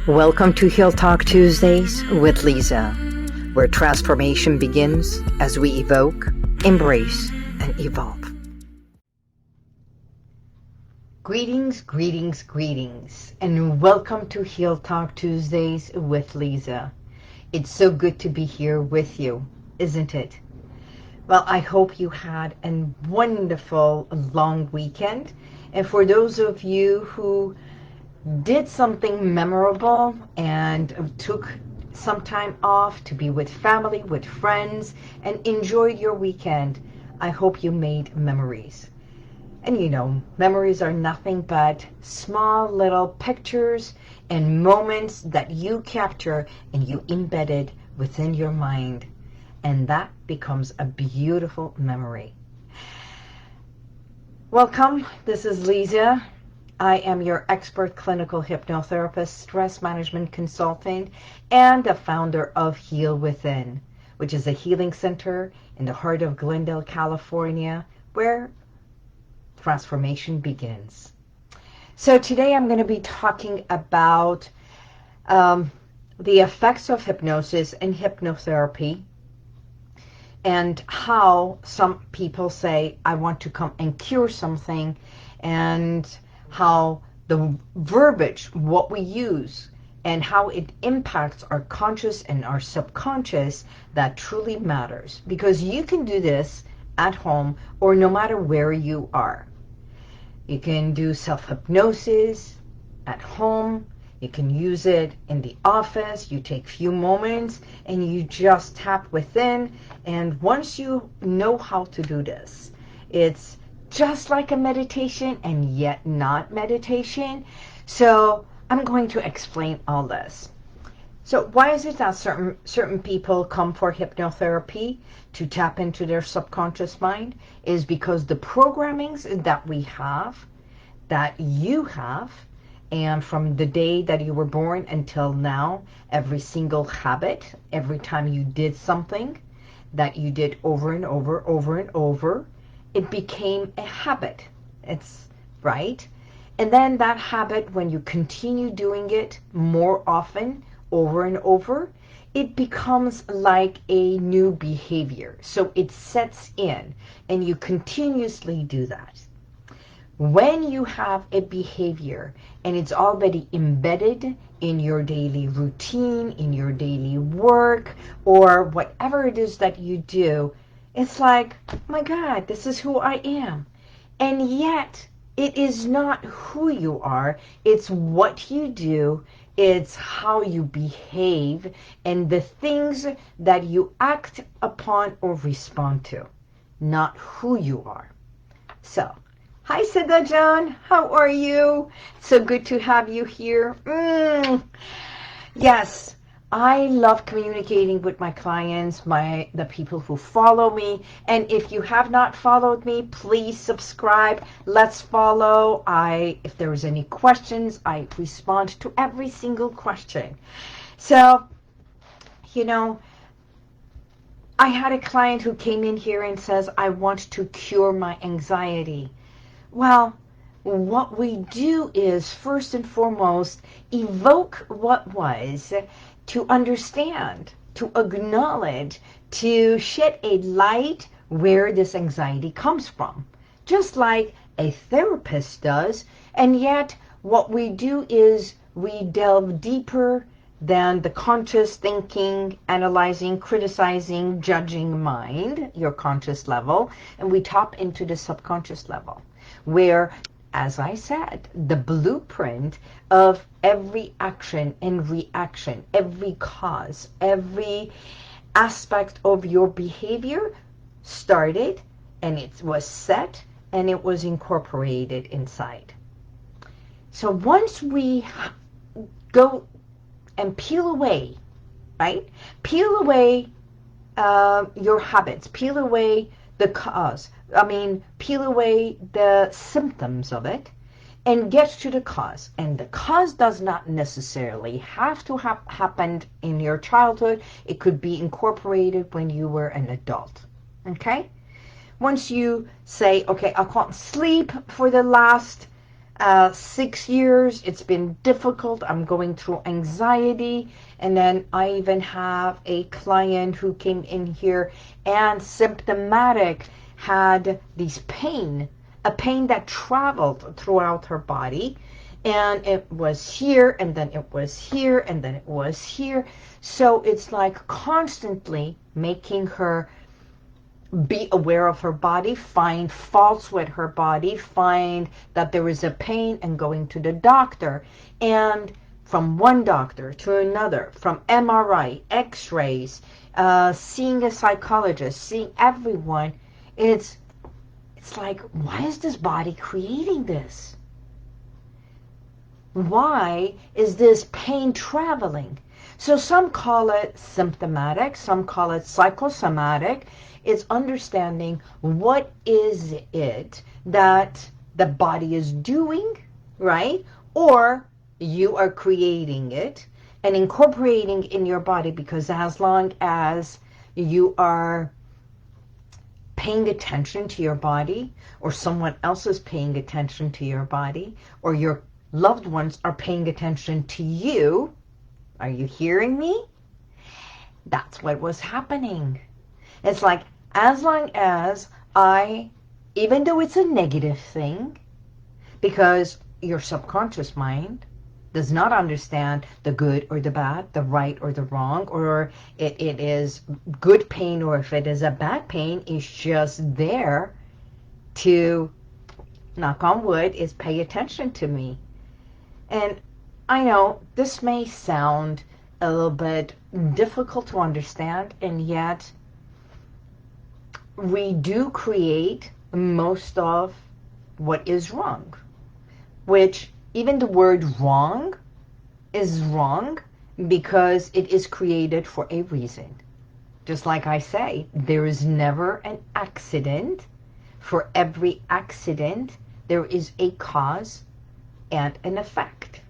Welcome to Heal Talk Tuesdays with Liza, where transformation begins as we evoke, embrace, and evolve. Greetings, and welcome to Heal Talk Tuesdays with Liza. It's so good to be here with you, isn't it? Well, I hope you had a wonderful long weekend. And for those of you who did something memorable and took some time off to be with family, with friends, and enjoyed your weekend, I hope you made memories. And you know, memories are nothing but small little pictures and moments that you capture and you embedded within your mind. And that becomes a beautiful memory. Welcome, this is Liza. I am your expert clinical hypnotherapist, stress management consultant, and the founder of HealWithin, which is a healing center in the heart of Glendale, California, where transformation begins. So today I'm going to be talking about the effects of hypnosis and hypnotherapy, and how some people say, I want to come and cure something, and how the verbiage, what we use, and how it impacts our conscious and our subconscious, that truly matters. Because you can do this at home or no matter where you are. You can do self-hypnosis at home. You can use it in the office. You take few moments and you just tap within. And once you know how to do this, it's just like a meditation and yet not meditation. So I'm going to explain all this. So why is it that certain people come for hypnotherapy to tap into their subconscious mind? Is because the programmings that we have, that you have, and from the day that you were born until now, every single habit, every time you did something that you did over and over, it became a habit. It's right. And then that habit, when you continue doing it more often, over and over, it becomes like a new behavior. So it sets in and you continuously do that. When you have a behavior and it's already embedded in your daily routine, in your daily work, or whatever it is that you do, it's like, oh my God, this is who I am. And yet, it is not who you are. It's what you do. It's how you behave and the things that you act upon or respond to, not who you are. So, hi, Sada John. How are you? So good to have you here. Yes. I love communicating with my clients, the people who follow me. And if you have not followed me, please subscribe. Let's follow. If there's any questions, I respond to every single question. So, you know, I had a client who came in here and says, I want to cure my anxiety. Well, what we do is, first and foremost, evoke what was, to understand, to acknowledge, to shed a light where this anxiety comes from, just like a therapist does. And yet what we do is we delve deeper than the conscious thinking, analyzing, criticizing, judging mind, your conscious level, and we tap into the subconscious level, where, as I said, the blueprint of every action and reaction, every cause, every aspect of your behavior started, and it was set and it was incorporated inside. So once we go and peel away, right? Peel away your habits, peel away the cause. Peel away the symptoms of it and get to the cause. And the cause does not necessarily have to have happened in your childhood. It could be incorporated when you were an adult. Okay? Once you say, okay, I can't sleep for the last 6 years, it's been difficult. I'm going through anxiety. And then I even have a client who came in here and symptomatic, had this pain, a pain that traveled throughout her body. And it was here, and then it was here, and then it was here. So it's like constantly making her be aware of her body, find faults with her body, find that there is a pain, and going to the doctor. And from one doctor to another, from MRI, x-rays, seeing a psychologist, seeing everyone, it's like, why is this body creating this? Why is this pain traveling? So some call it symptomatic, some call it psychosomatic. It's understanding what is it that the body is doing, right? Or you are creating it and incorporating in your body, because as long as you are paying attention to your body, or someone else is paying attention to your body, or your loved ones are paying attention to you, are you hearing me? That's what was happening. It's like, as long as even though it's a negative thing, because your subconscious mind does not understand the good or the bad, the right or the wrong, or it is good pain or if it is a bad pain, it's just there to, knock on wood, is pay attention to me. And I know this may sound a little bit difficult to understand, and yet we do create most of what is wrong, which even the word wrong is wrong because it is created for a reason. Just like I say, there is never an accident. For every accident, there is a cause and an effect.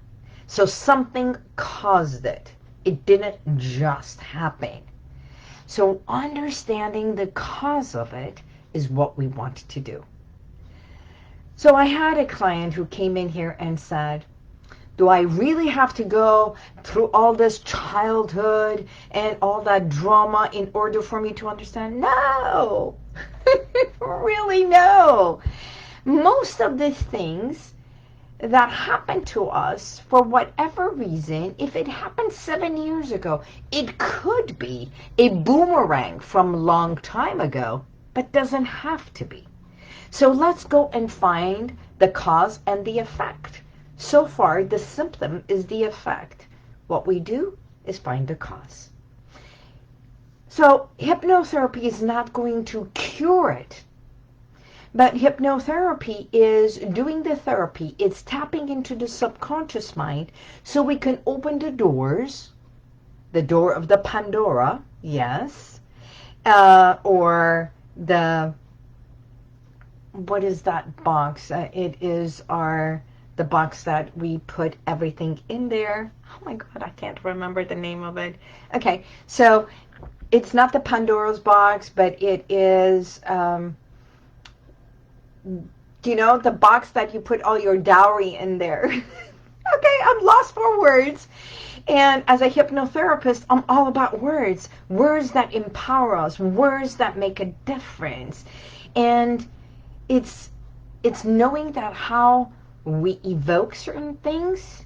So something caused it. It didn't just happen. So understanding the cause of it is what we want to do. So I had a client who came in here and said, do I really have to go through all this childhood and all that drama in order for me to understand? No, really no. Most of the things that happened to us, for whatever reason, if it happened 7 years ago, it could be a boomerang from a long time ago, but doesn't have to be. So let's go and find the cause and the effect. So far, the symptom is the effect. What we do is find the cause. So hypnotherapy is not going to cure it. But hypnotherapy is doing the therapy. It's tapping into the subconscious mind so we can open the doors, the door of the Pandora, yes, or the, what is that box? It is the box that we put everything in there. Oh my God, I can't remember the name of it. Okay, so it's not the Pandora's box, but it is, you know, the box that you put all your dowry in there. Okay, I'm lost for words. And as a hypnotherapist, I'm all about words. Words that empower us. Words that make a difference. And it's knowing that how we evoke certain things.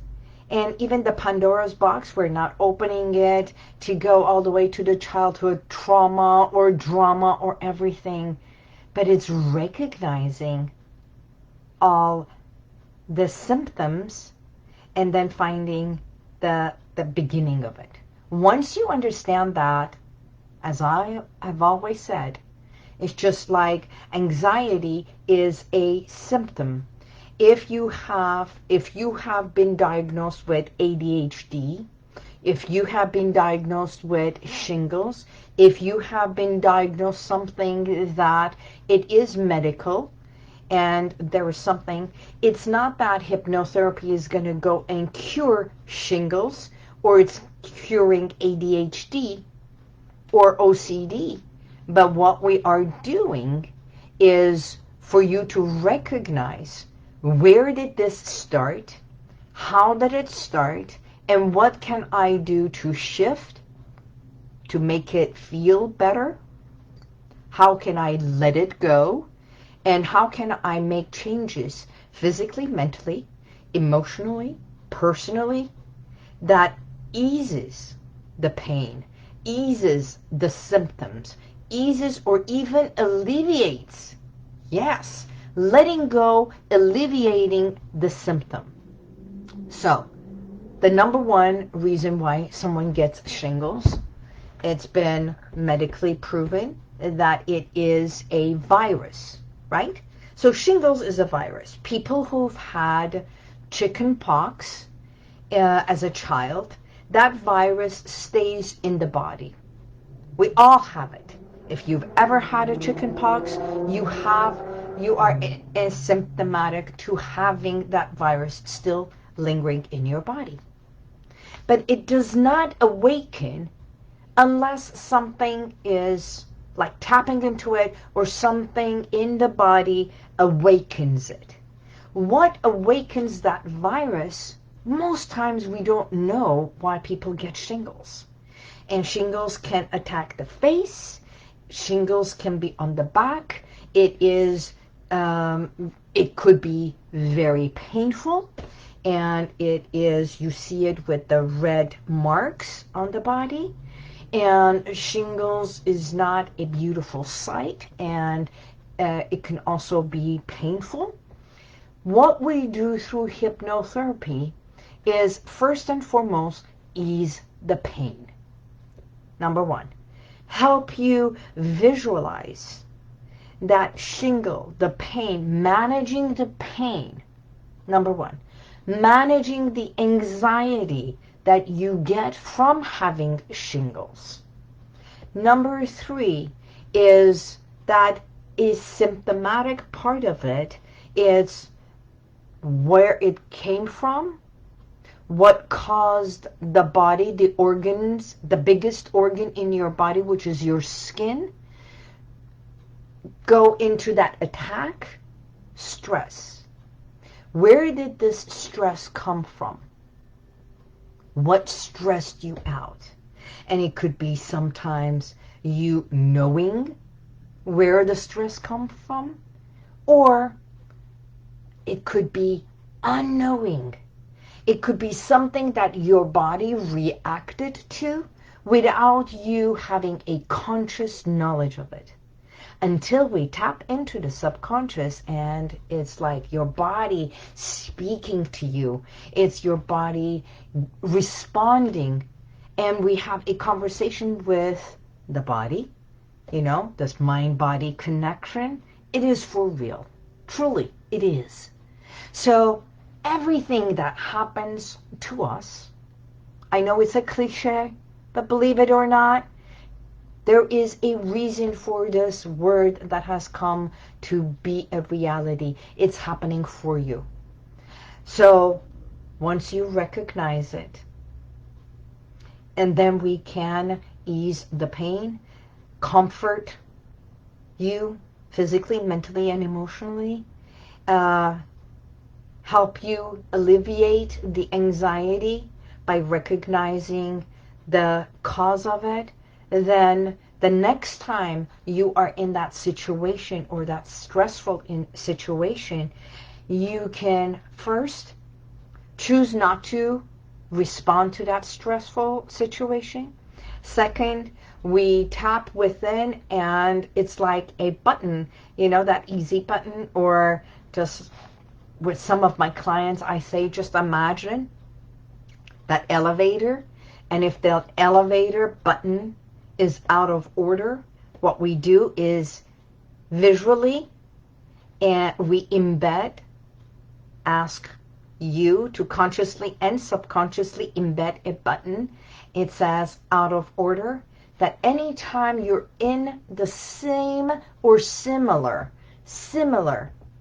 And even the Pandora's box, we're not opening it to go all the way to the childhood trauma or drama or everything. But it's recognizing all the symptoms and then finding the beginning of it. Once you understand that, as I have always said, it's just like anxiety is a symptom. If you have been diagnosed with ADHD, if you have been diagnosed with shingles, if you have been diagnosed something that it is medical and there is something, it's not that hypnotherapy is going to go and cure shingles or it's curing ADHD or OCD. But what we are doing is for you to recognize Where did this start? How did it start? And what can I do to shift, to make it feel better? How can I let it go? And how can I make changes physically, mentally, emotionally, personally, that eases the pain, eases the symptoms, eases or even alleviates, yes, letting go, alleviating the symptom. So, the number one reason why someone gets shingles, it's been medically proven that it is a virus, right? So shingles is a virus. People who've had chicken pox as a child, that virus stays in the body. We all have it. If you've ever had a chicken pox, you are asymptomatic to having that virus still lingering in your body. But it does not awaken unless something is like tapping into it or something in the body awakens it. What awakens that virus? Most times we don't know why people get shingles. And shingles can attack the face. Shingles can be on the back. It could be very painful. And it is, you see it with the red marks on the body. And shingles is not a beautiful sight, and it can also be painful. What we do through hypnotherapy is, first and foremost, ease the pain. Number one, help you visualize that shingle, the pain, managing the pain. Number one, managing the anxiety that you get from having shingles. Number three is that is symptomatic part of it. It's where it came from, what caused the body, the organs, the biggest organ in your body, which is your skin, go into that attack, stress. Where did this stress come from? What stressed you out? And it could be sometimes you knowing where the stress comes from, or it could be unknowing. It could be something that your body reacted to without you having a conscious knowledge of it. Until we tap into the subconscious, and it's like your body speaking to you. It's your body responding, and we have a conversation with the body, this mind-body connection. It is for real. Truly, it is. So everything that happens to us, I know it's a cliche, but believe it or not, there is a reason for this word that has come to be a reality. It's happening for you. So once you recognize it, and then we can ease the pain, comfort you physically, mentally, and emotionally, help you alleviate the anxiety by recognizing the cause of it, then the next time you are in that situation or that stressful situation, you can first choose not to respond to that stressful situation. Second, we tap within, and it's like a button, that easy button, or just with some of my clients, I say, just imagine that elevator, and if the elevator button is out of order, what we do is visually, and we embed, ask you to consciously and subconsciously embed a button. It says out of order, that anytime you're in the same or similar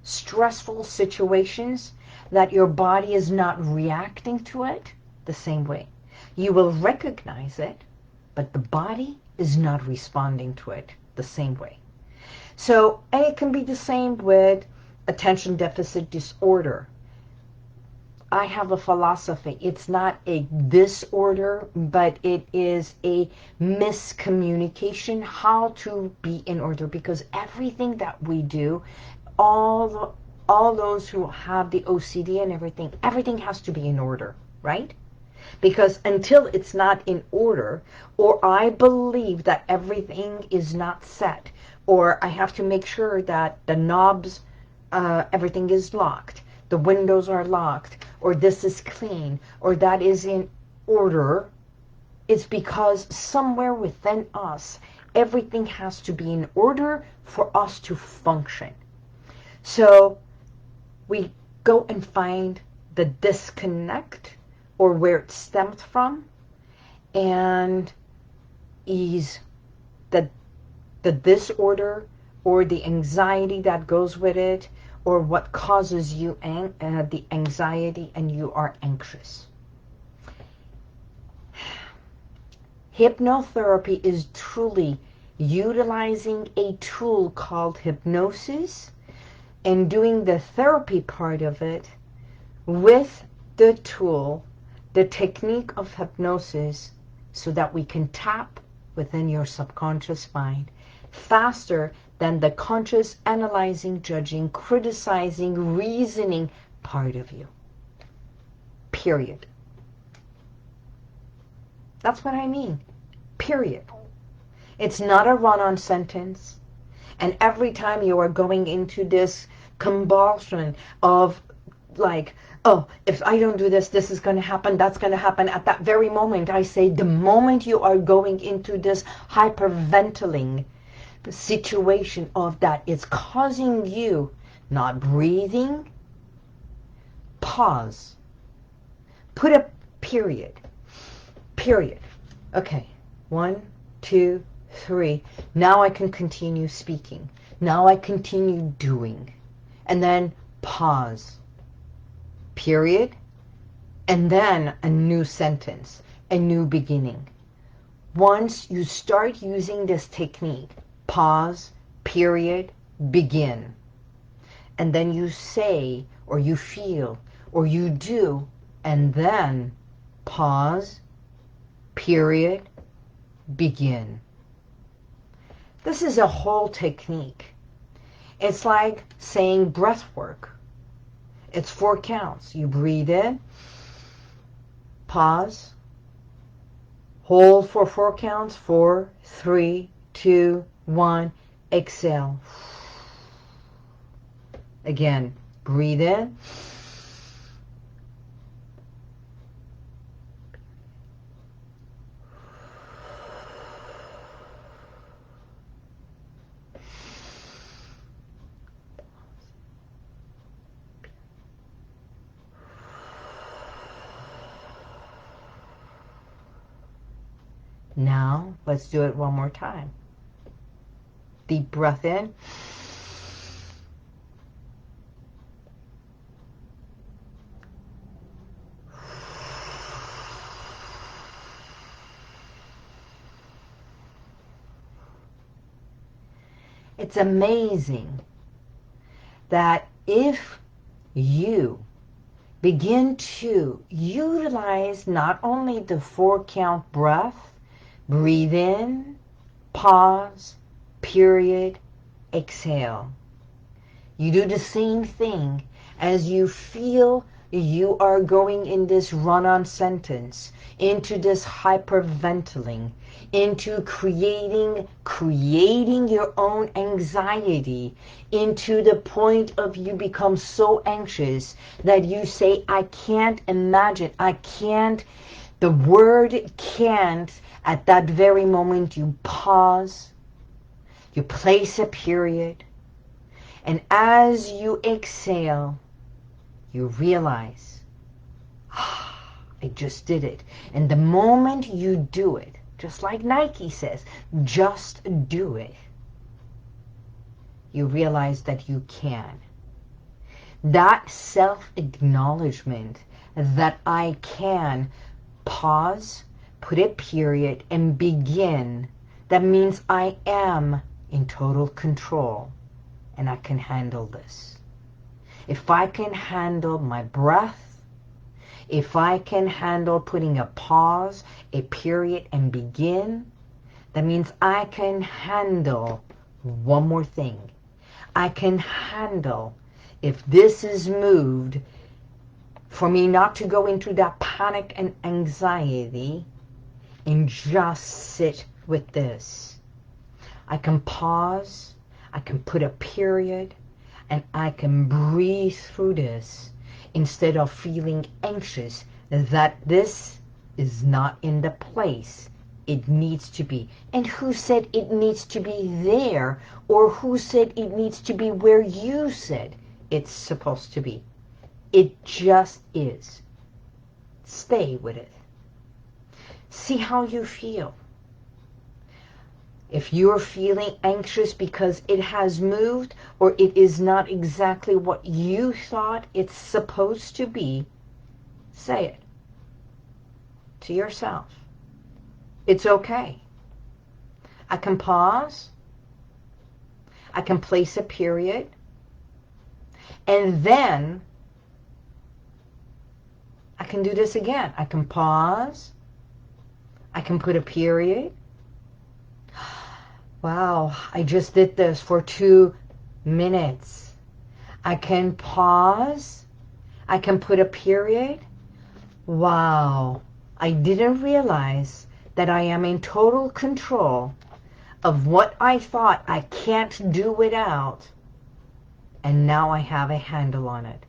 stressful situations, that your body is not reacting to it the same way. You will recognize it, but the body is not responding to it the same way. So, and it can be the same with attention deficit disorder. I have a philosophy. It's not a disorder, but it is a miscommunication how to be in order, because everything that we do, all those who have the OCD and everything has to be in order, right? Because until it's not in order, or I believe that everything is not set, or I have to make sure that the knobs, everything is locked, the windows are locked, or this is clean, or that is in order, it's because somewhere within us, everything has to be in order for us to function. So we go and find the disconnect, or where it stems from, and is the disorder or the anxiety that goes with it, or what causes you the anxiety and you are anxious. Hypnotherapy is truly utilizing a tool called hypnosis and doing the therapy part of it with the tool, the technique of hypnosis, so that we can tap within your subconscious mind faster than the conscious analyzing, judging, criticizing, reasoning part of you. Period. That's what I mean. Period. It's not a run-on sentence. And every time you are going into this convulsion of like, oh, if I don't do this, this is going to happen, that's going to happen. At that very moment, I say, the moment you are going into this hyperventilating situation of that, it's causing you not breathing, pause. Put a period. Period. Okay. 1, 2, 3. Now I can continue speaking. Now I continue doing. And then pause. Period. And then a new sentence, a new beginning. Once you start using this technique, pause, period, begin. And then you say, or you feel, or you do, and then pause, period, begin. This is a whole technique. It's like saying breath work. It's 4 counts. You breathe in, pause, hold for 4 counts, 4, 3, 2, 1, exhale. Again, breathe in, now let's do it one more time. Deep breath in. It's amazing that if you begin to utilize not only the 4 count breath, breathe in, pause, period, exhale. You do the same thing as you feel you are going in this run-on sentence, into this hyperventilating, into creating your own anxiety, into the point of you become so anxious that you say, I can't imagine, I can't, the word can't. At that very moment, you pause, you place a period, and as you exhale, you realize, I just did it. And the moment you do it, just like Nike says, just do it, you realize that you can. That self-acknowledgement that I can pause, put a period, and begin, that means I am in total control and I can handle this. if I can handle my breath, if I can handle putting a pause, a period, and begin, that means I can handle one more thing. I can handle, if this is moved, for me not to go into that panic and anxiety and just sit with this. I can pause, I can put a period, and I can breathe through this instead of feeling anxious that this is not in the place it needs to be. And who said it needs to be there? Or who said it needs to be where you said it's supposed to be? It just is. Stay with it. See how you feel. If you're feeling anxious because it has moved or it is not exactly what you thought it's supposed to be, say it to yourself. It's okay. I can pause. I can place a period. And then I can do this again. I can pause. I can put a period. Wow, I just did this for 2 minutes. I can pause. I can put a period. Wow, I didn't realize that I am in total control of what I thought I can't do without. And now I have a handle on it.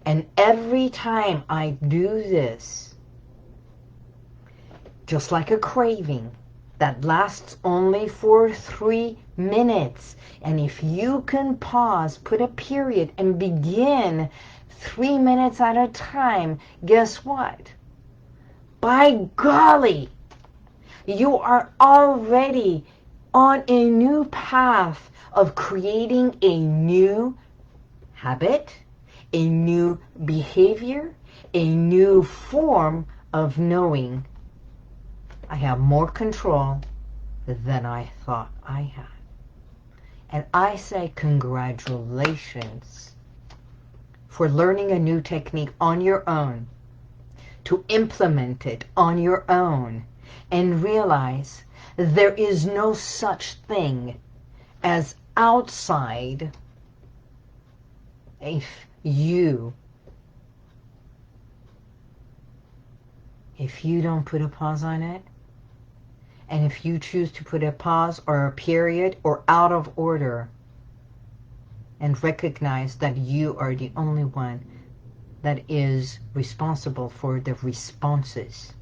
And every time I do this, just like a craving that lasts only for 3 minutes, and if you can pause, put a period, and begin 3 minutes at a time, guess what? By golly, you are already on a new path of creating a new habit, a new behavior, a new form of knowing. I have more control than I thought I had. And I say congratulations for learning a new technique on your own, to implement it on your own, and realize there is no such thing as outside if you don't put a pause on it, and if you choose to put a pause or a period or out of order, and recognize that you are the only one that is responsible for the responses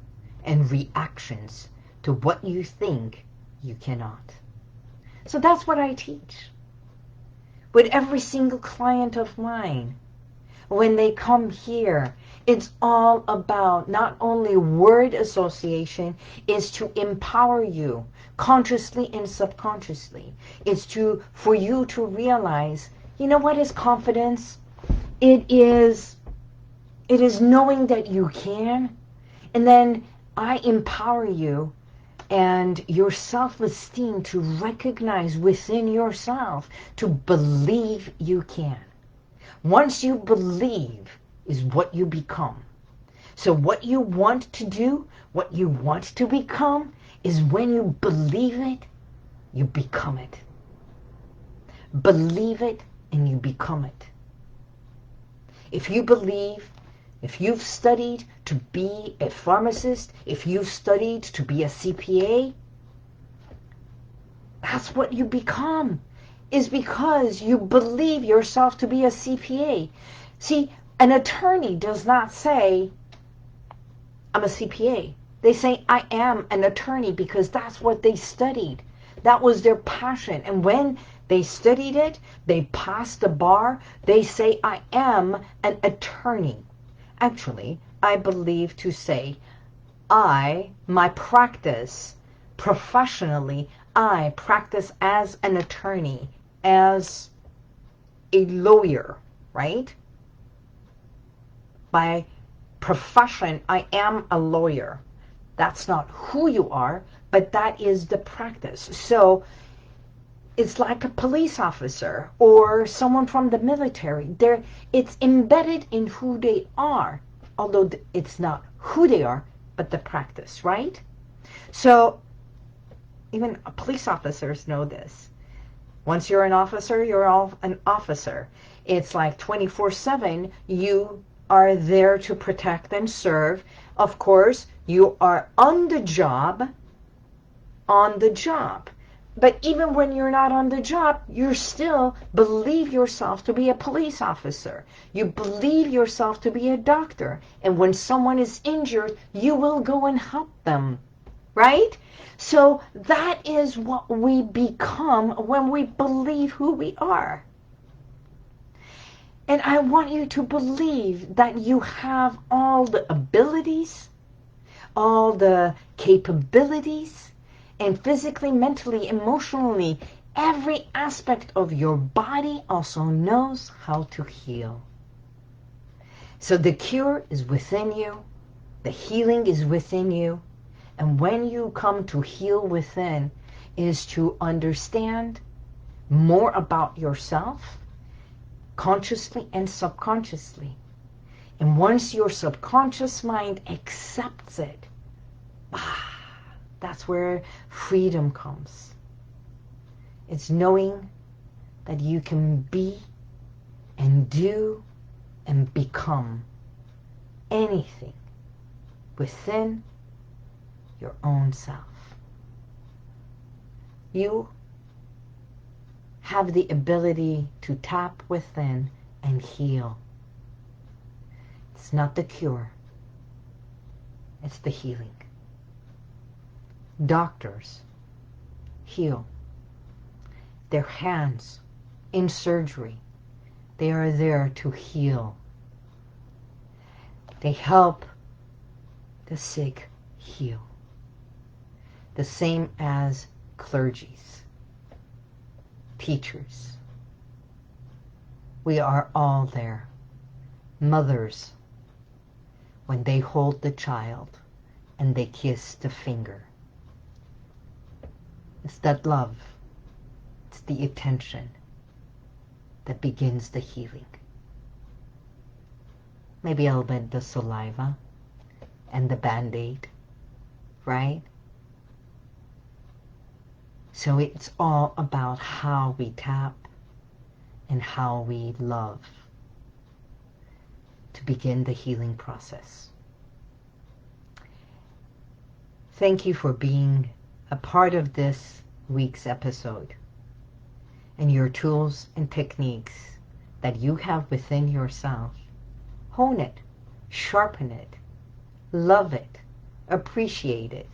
and reactions to what you think you cannot. So that's what I teach with every single client of mine. When they come here, it's all about not only word association, is to empower you consciously and subconsciously. It's for you to realize, you know what is confidence? It is knowing that you can, and then I empower you and your self-esteem to recognize within yourself, to believe you can. Once you believe is what you become. So what you want to do, what you want to become, is when you believe it, you become it. Believe it and you become it. If you believe, if you've studied to be a pharmacist, if you've studied to be a CPA, that's what you become, is because you believe yourself to be a CPA. See, an attorney does not say, I'm a CPA. They say, I am an attorney, because that's what they studied. That was their passion. And when they studied it, they passed the bar, they say, I am an attorney. Actually, I believe to say, my practice, professionally, I practice as an attorney, as a lawyer, right? By profession, I am a lawyer. That's not who you are, but that is the practice. So It's like a police officer or someone from the military. It's embedded in who they are, although it's not who they are, but the practice, right? So even police officers know this. Once you're an officer, you're all an officer. It's like 24/7, you are there to protect and serve. Of course, you are on the job. But even when you're not on the job, you still believe yourself to be a police officer. You believe yourself to be a doctor. And when someone is injured, you will go and help them, right? So that is what we become when we believe who we are. And I want you to believe that you have all the abilities, all the capabilities, and physically, mentally, emotionally, every aspect of your body also knows how to heal. So the cure is within you. The healing is within you. And when you come to heal within, is to understand more about yourself, consciously and subconsciously. And once your subconscious mind accepts it, that's where freedom comes. It's knowing that you can be and do and become anything within your own self. You have the ability to tap within and heal. It's not the cure. It's the healing. Doctors heal. Their hands in surgery, they are there to heal. They help the sick heal. The same as clergies, teachers. We are all there. Mothers, when they hold the child and they kiss the finger. It's that love, it's the attention that begins the healing. Maybe a little bit the saliva and the Band-Aid, right? So it's all about how we tap and how we love to begin the healing process. Thank you for being a part of this week's episode, and your tools and techniques that you have within yourself. Hone it, sharpen it, love it, appreciate it,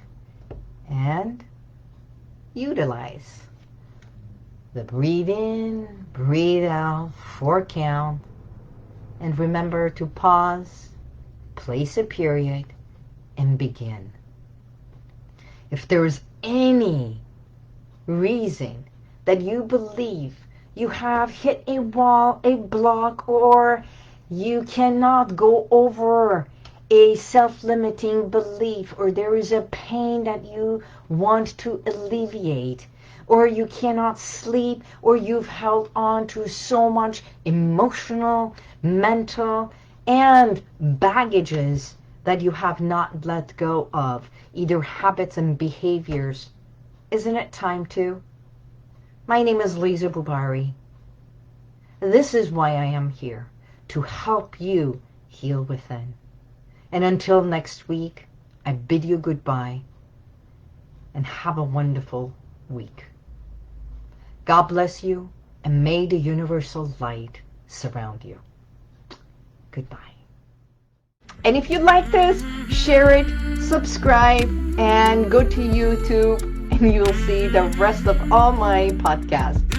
and utilize the breathe in, breathe out, 4 count, and remember to pause, place a period, and begin. If there's any reason that you believe you have hit a wall, a block, or you cannot go over a self-limiting belief, or there is a pain that you want to alleviate, or you cannot sleep, or you've held on to so much emotional, mental, and baggages that you have not let go of, either habits and behaviors, isn't it time to? My name is Liza Boubari. This is why I am here, to help you heal within. And until next week, I bid you goodbye and have a wonderful week. God bless you, and may the universal light surround you. Goodbye. And if you like this, share it, subscribe, and go to YouTube, and you'll see the rest of all my podcasts.